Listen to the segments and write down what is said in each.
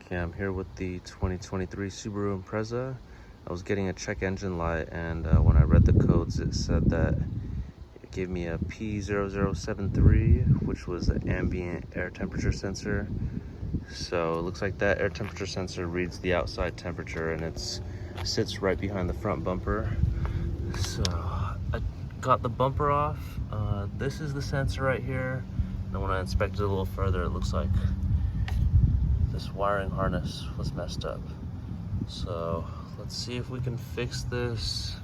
Okay, I'm here with the 2023 Subaru Impreza. I was getting a check engine light, and when I read the codes, it said that it gave me a P0073, which was an ambient air temperature sensor. So it looks like that air temperature sensor reads the outside temperature, and it sits right behind the front bumper. So I got the bumper off. This is the sensor right here. And when I inspected it a little further, it looks like this wiring harness was messed up. So let's see if we can fix this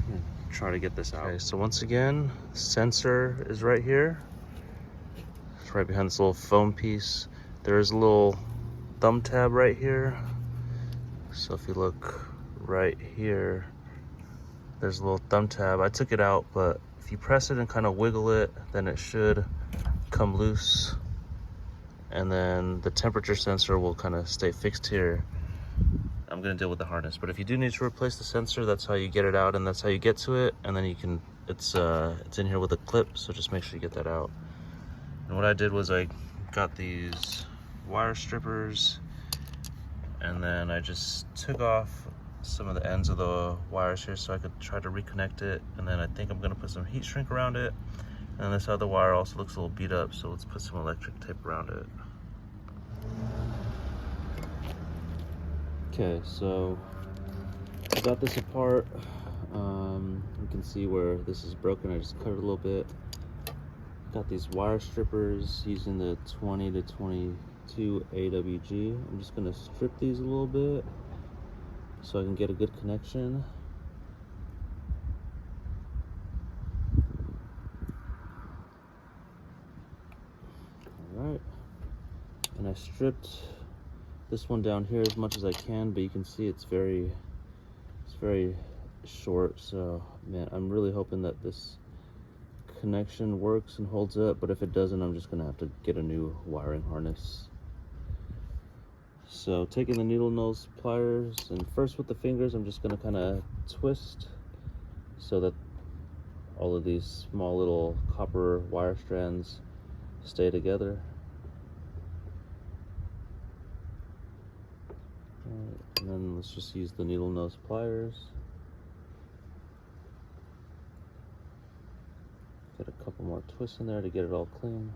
and try to get this out. Okay, so once again, sensor is right here. It's right behind this little foam piece. There is a little thumb tab right here. So if you look right here, there's a little thumb tab. I took it out, but if you press it and kind of wiggle it, then it should come loose. And then the temperature sensor will kind of stay fixed here. I'm gonna deal with the harness, but if you do need to replace the sensor, that's how you get it out, and that's how you get to it. And then you can, it's in here with a clip, so just make sure you get that out. And what I did was I got these wire strippers, and then I just took off some of the ends of the wires here so I could try to reconnect it. And then I think I'm gonna put some heat shrink around it. And this other wire also looks a little beat up, so let's put some electric tape around it. Okay, so I got this apart. You can see where this is broken. I just cut it a little bit. Got these wire strippers using the 20 to 22 AWG. I'm just gonna strip these a little bit so I can get a good connection. Alright, and I stripped this one down here as much as I can, but you can see it's very short. So man, I'm really hoping that this connection works and holds up, but if it doesn't, I'm just gonna have to get a new wiring harness. So taking the needle nose pliers, and first with the fingers, I'm just gonna kind of twist so that all of these small little copper wire strands stay together. And then let's just use the needle nose pliers. Get a couple more twists in there to get it all clean.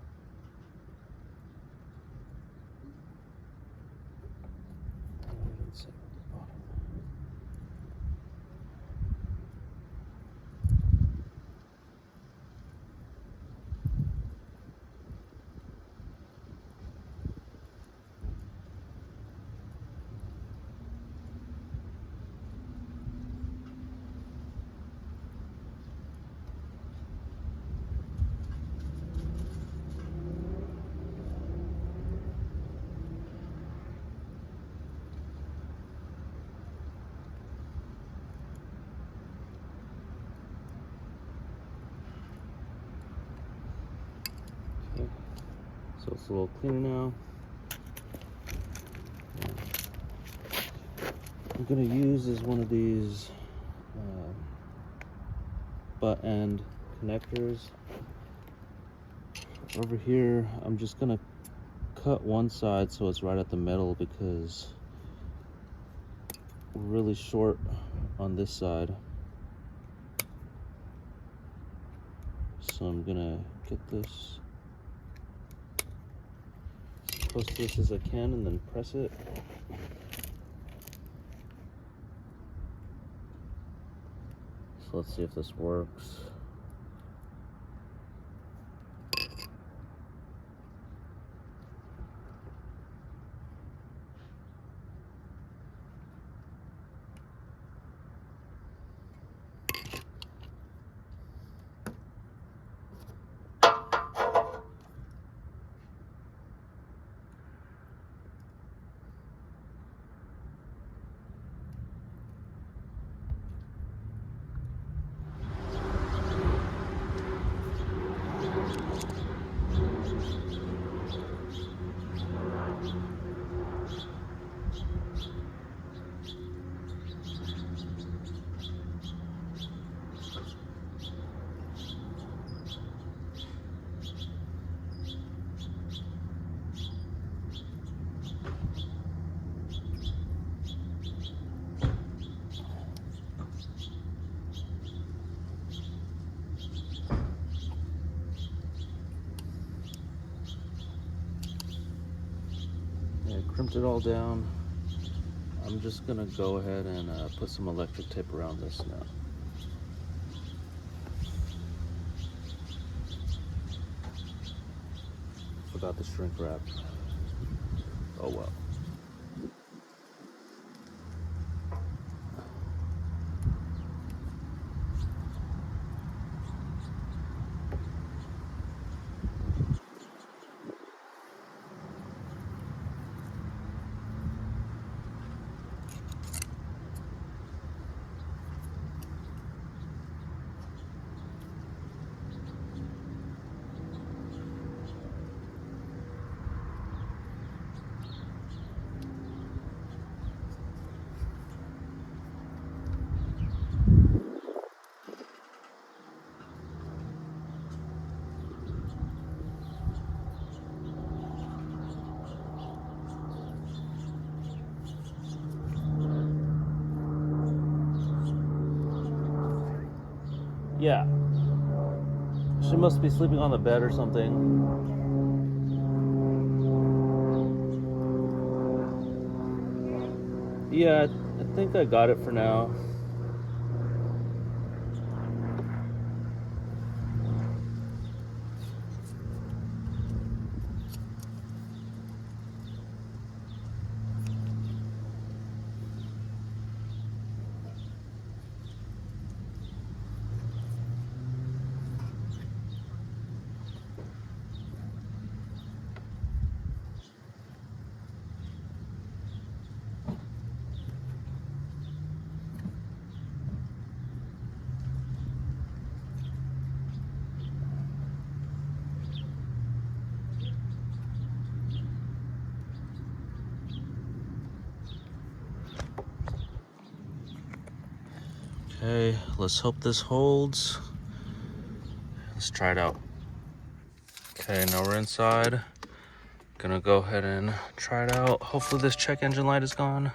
So it's a little cleaner now. I'm gonna use is one of these butt end connectors. Over here, I'm just gonna cut one side so it's right at the middle, because we're really short on this side. So I'm gonna get this as close to this as I can and then press it. So let's see if this works. crimped it all down. I'm just gonna go ahead and put some electric tape around this now. Forgot the shrink wrap. Oh well. Yeah. She must be sleeping on the bed or something. Yeah, I think I got it for now. Okay, let's hope this holds. Let's try it out. Okay, now we're inside. Gonna go ahead and try it out. Hopefully this check engine light is gone.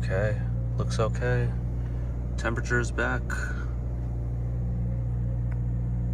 Okay, looks okay. Temperature is back.